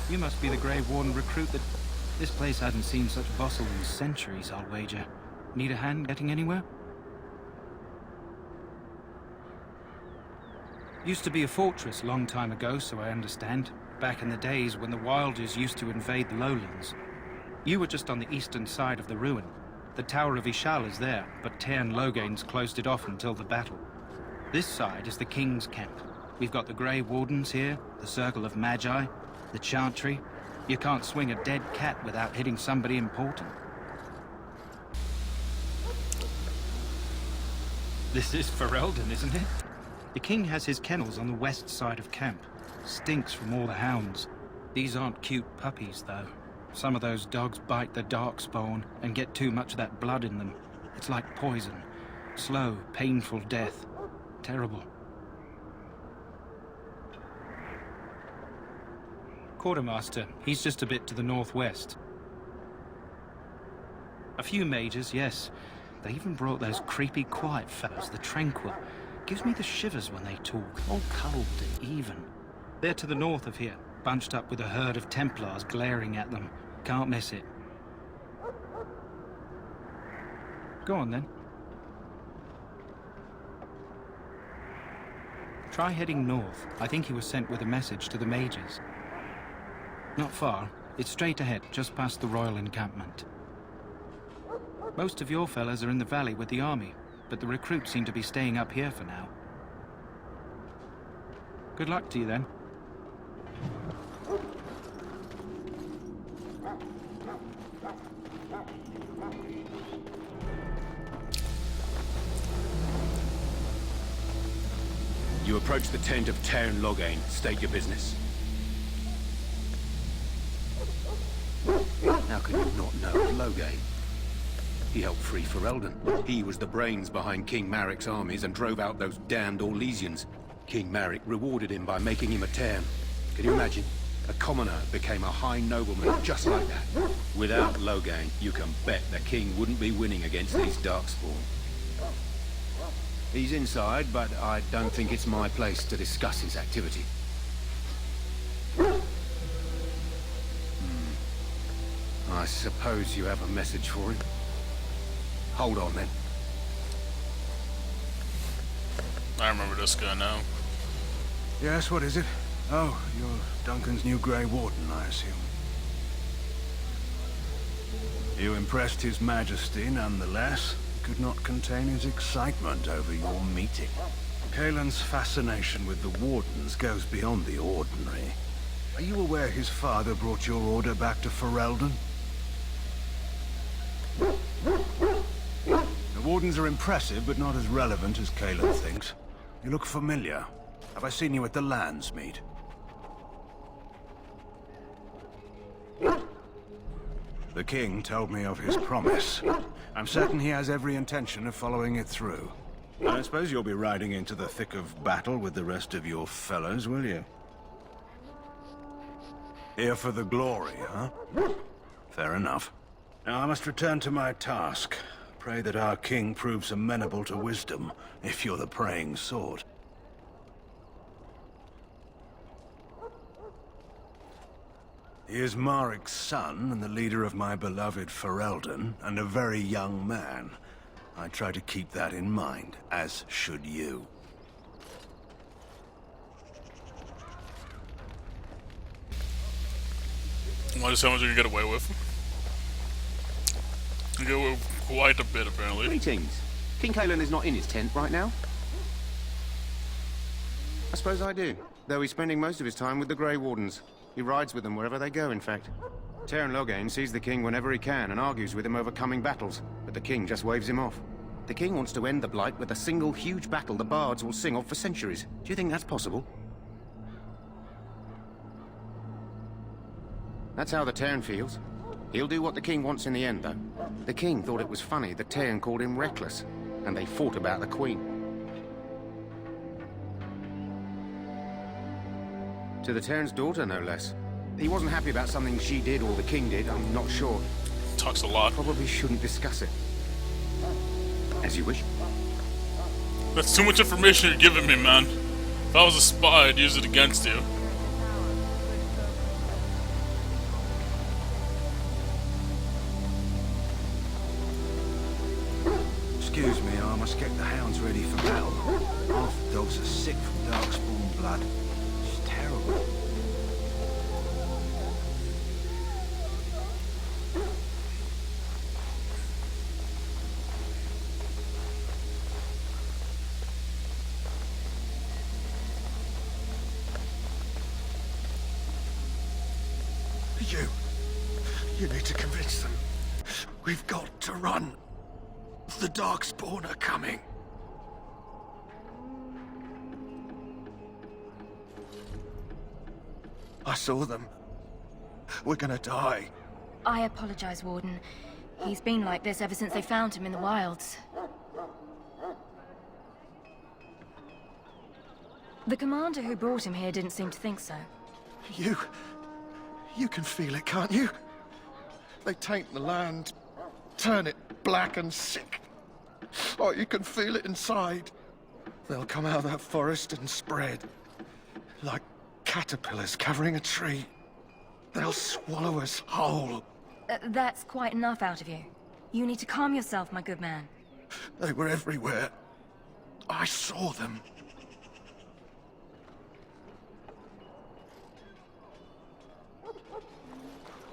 You must be the Grey Warden recruit that... This place hasn't seen such bustle in centuries, I'll wager. Need a hand getting anywhere? Used to be a fortress long time ago, so I understand. Back in the days when the Wilders used to invade the lowlands. You were just on the eastern side of the ruin. The Tower of Ishal is there, but Tairn Logain's closed it off until the battle. This side is the King's camp. We've got the Grey Wardens here, the Circle of Magi, the Chantry. You can't swing a dead cat without hitting somebody important. This is Ferelden, isn't it? The King has his kennels on the west side of camp. Stinks from all the hounds. These aren't cute puppies, though. Some of those dogs bite the darkspawn and get too much of that blood in them. It's like poison. Slow, painful death. Terrible. Quartermaster, he's just a bit to the northwest. A few mages, yes. They even brought those creepy quiet fellows, the Tranquil. Gives me the shivers when they talk, all cold and even. They're to the north of here, bunched up with a herd of Templars glaring at them. Can't miss it. Go on then. Try heading north. I think he was sent with a message to the mages. Not far. It's straight ahead, just past the royal encampment. Most of your fellas are in the valley with the army, but the recruits seem to be staying up here for now. Good luck to you then. You approach the tent of Tairn Logain. State your business. How can you not know of Logain? He helped free Ferelden. He was the brains behind King Maric's armies and drove out those damned Orlesians. King Maric rewarded him by making him a Tairn. Can you imagine? A commoner became a high nobleman just like that. Without Logain, you can bet the king wouldn't be winning against these Darkspawn. He's inside, but I don't think it's my place to discuss his activity. I suppose you have a message for him. Hold on, then. I remember this guy now. Yes, what is it? Oh, you're Duncan's new Grey Warden, I assume. You impressed His Majesty nonetheless. He could not contain his excitement over your meeting. Kaelin's fascination with the Wardens goes beyond the ordinary. Are you aware his father brought your order back to Ferelden? The Wardens are impressive, but not as relevant as Kaelin thinks. You look familiar. Have I seen you at the Lands meet? The King told me of his promise. I'm certain he has every intention of following it through. I suppose you'll be riding into the thick of battle with the rest of your fellows, will you? Here for the glory, huh? Fair enough. Now I must return to my task. Pray that our king proves amenable to wisdom, if you're the praying sort. He is Maric's son, and the leader of my beloved Ferelden, and a very young man. I try to keep that in mind, as should you. What is how much you can get away with? You get away with quite a bit, apparently. Greetings. King Kaelin is not in his tent right now. I suppose I do, though he's spending most of his time with the Grey Wardens. He rides with them wherever they go, in fact. Tairn Logain sees the king whenever he can and argues with him over coming battles, but the king just waves him off. The king wants to end the Blight with a single huge battle the bards will sing of for centuries. Do you think that's possible? That's how the Tairn feels. He'll do what the king wants in the end, though. The king thought it was funny that Tairn called him reckless, and they fought about the queen. To the Tairn's daughter, no less. He wasn't happy about something she did or the king did, I'm not sure. Talks a lot. Probably shouldn't discuss it. As you wish. That's too much information you're giving me, man. If I was a spy, I'd use it against you. must get the hounds ready for battle. Half the dogs are sick from darkspawn blood. It's terrible. You need to convince them. We've got to run. The Darkspawn are coming. I saw them. We're gonna die. I apologize, Warden. He's been like this ever since they found him in the wilds. The commander who brought him here didn't seem to think so. You can feel it, can't you? They taint the land, turn it black and sick. Oh, you can feel it inside. They'll come out of that forest and spread, like caterpillars covering a tree. They'll swallow us whole. That's quite enough out of you. You need to calm yourself, my good man. They were everywhere. I saw them.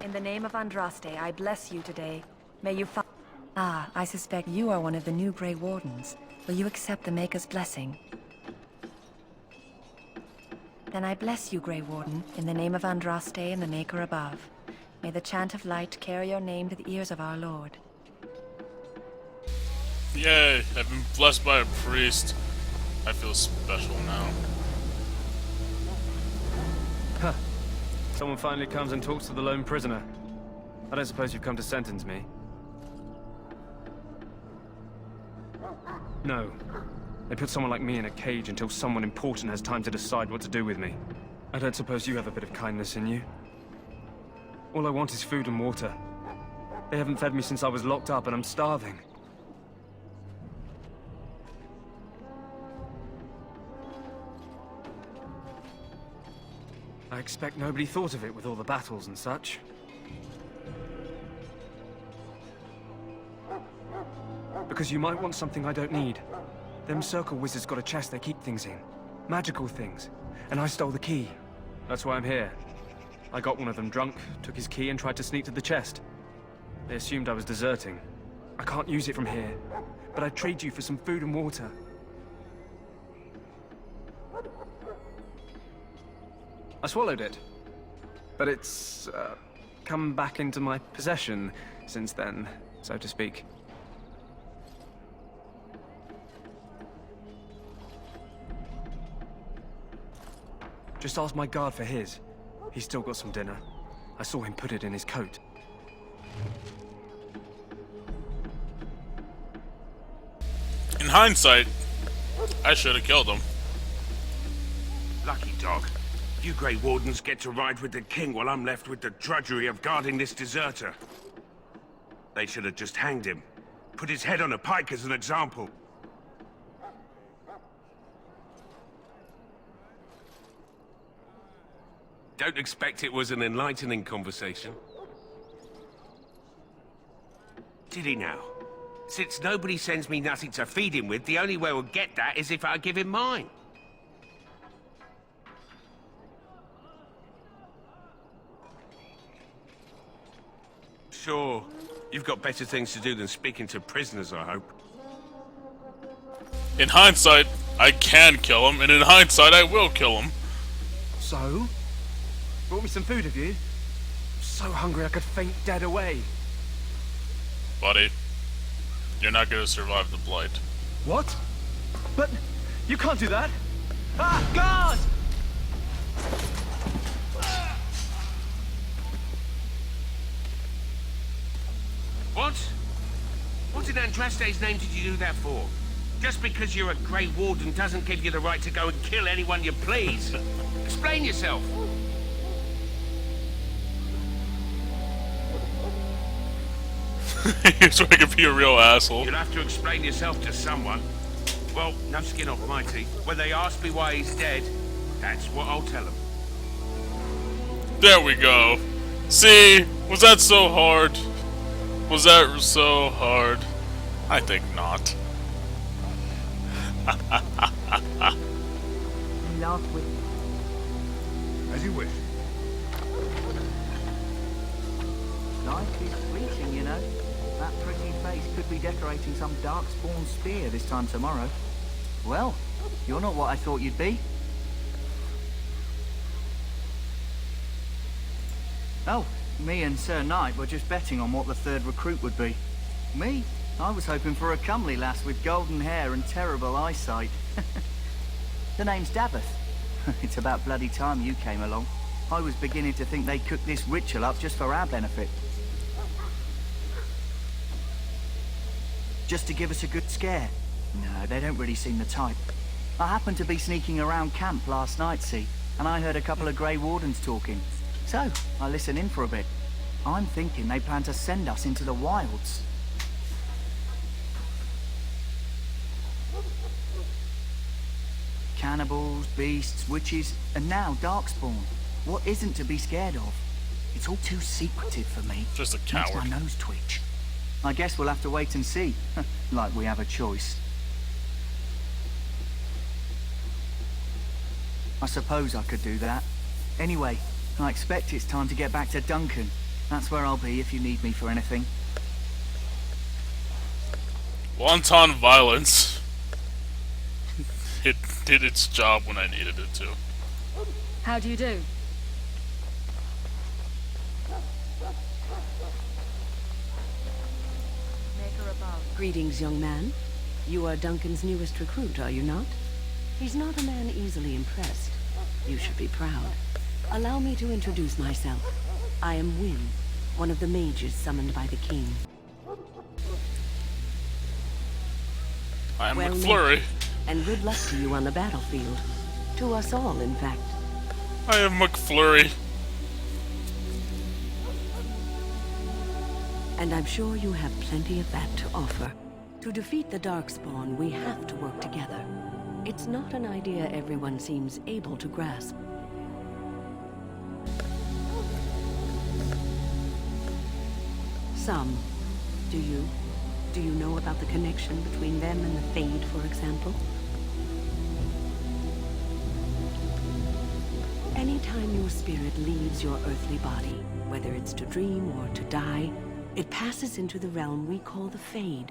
In the name of Andraste, I bless you today. May you find... Ah, I suspect you are one of the new Grey Wardens. Will you accept the Maker's blessing? Then I bless you, Grey Warden, in the name of Andraste and the Maker above. May the chant of light carry your name to the ears of our Lord. Yay, I've been blessed by a priest. I feel special now. Huh. Someone finally comes and talks to the lone prisoner. I don't suppose you've come to sentence me? No. They put someone like me in a cage until someone important has time to decide what to do with me. I don't suppose you have a bit of kindness in you? All I want is food and water. They haven't fed me since I was locked up and I'm starving. I expect nobody thought of it with all the battles and such. Because you might want something I don't need. Them circle wizards got a chest they keep things in. Magical things. And I stole the key. That's why I'm here. I got one of them drunk, took his key and tried to sneak to the chest. They assumed I was deserting. I can't use it from here. But I'd trade you for some food and water. I swallowed it. But it's, come back into my possession since then, so to speak. Just ask my guard for his. He's still got some dinner. I saw him put it in his coat. In hindsight, I should have killed him. Lucky dog. You Grey Wardens get to ride with the king while I'm left with the drudgery of guarding this deserter. They should have just hanged him. Put his head on a pike as an example. Don't expect it was an enlightening conversation. Did he now? Since nobody sends me nothing to feed him with, the only way we'll get that is if I give him mine. Sure, you've got better things to do than speaking to prisoners, I hope. In hindsight, I can kill him, and in hindsight, I will kill him. So? Brought me some food, have you? I'm so hungry I could faint dead away. Buddy, you're not gonna survive the blight. What? But you can't do that. Ah, guard! What? What in Andraste's name did you do that for? Just because you're a Grey Warden doesn't give you the right to go and kill anyone you please. Explain yourself. He's trying to be a real asshole. You'll have to explain yourself to someone. Well, no skin off my teeth. When they ask me why he's dead, that's what I'll tell them. There we go. See? Was that so hard? Was that so hard? I think not. Love with As you wish. Life is fleeting, you know. That pretty face could be decorating some darkspawn spear this time tomorrow. Well, you're not what I thought you'd be. Oh, me and Sir Knight were just betting on what the third recruit would be. Me? I was hoping for a comely lass with golden hair and terrible eyesight. The name's Davith. It's about bloody time you came along. I was beginning to think they cooked this ritual up just for our benefit. Just to give us a good scare. No, they don't really seem the type. I happened to be sneaking around camp last night, see, and I heard a couple of Grey Wardens talking. So, I listened in for a bit. I'm thinking they plan to send us into the wilds. Cannibals, beasts, witches, and now darkspawn. What isn't to be scared of? It's all too secretive for me. Just a Makes coward. my nose twitch. I guess we'll have to wait and see. Like we have a choice. I suppose I could do that. Anyway, I expect it's time to get back to Duncan. That's where I'll be if you need me for anything. Wanton violence. It did its job when I needed it to. How do you do? Maker above. Greetings, young man. You are Duncan's newest recruit, are you not? He's not a man easily impressed. You should be proud. Allow me to introduce myself. I am Wynne, one of the mages summoned by the king. I am Well McFlurry. met, and good luck to you on the battlefield. To us all, in fact. I am McFlurry. And I'm sure you have plenty of that to offer. To defeat the Darkspawn, we have to work together. It's not an idea everyone seems able to grasp. Some. Do you? Do you know about the connection between them and the Fade, for example? Anytime your spirit leaves your earthly body, whether it's to dream or to die, it passes into the realm we call the Fade.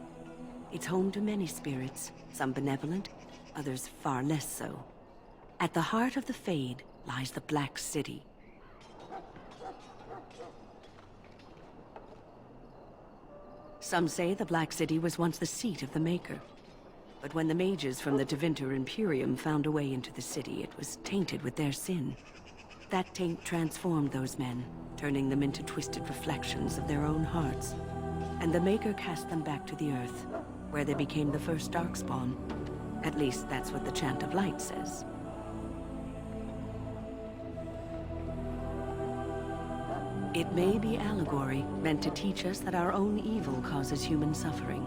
It's home to many spirits, some benevolent, others far less so. At the heart of the Fade lies the Black City. Some say the Black City was once the seat of the Maker. But when the mages from the Tevinter Imperium found a way into the city, it was tainted with their sin. That taint transformed those men, turning them into twisted reflections of their own hearts. And the Maker cast them back to the Earth, where they became the first Darkspawn. At least that's what the Chant of Light says. It may be allegory, meant to teach us that our own evil causes human suffering.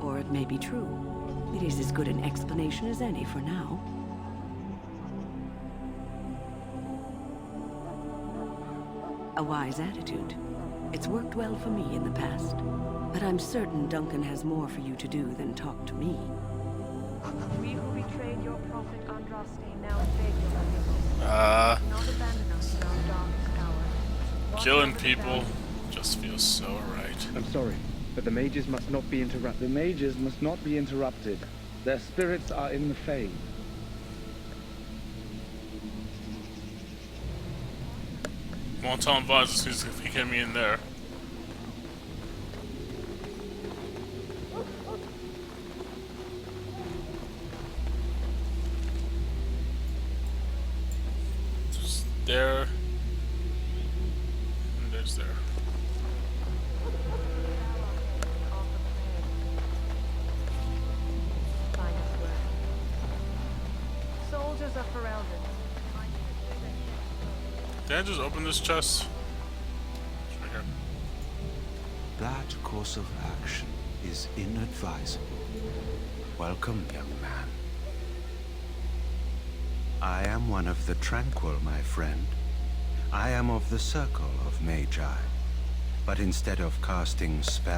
Or it may be true. It is as good an explanation as any for now. A wise attitude. It's worked well for me in the past. But I'm certain Duncan has more for you to do than talk to me. We who betrayed your prophet Andraste now beg your forgiveness. Not abandon us in our darkest hour. Killing people just feels so right. I'm sorry, but the mages must not be interrupted. The mages must not be interrupted. Their spirits are in the Fade. Wanton vibes as soon as he came in there. Just there. And there's there. Soldiers of Ferelden. Can I just open this chest? It's right here. That course of action is inadvisable. Welcome, young man. I am one of the Tranquil, my friend. I am of the Circle of Magi. But instead of casting spells,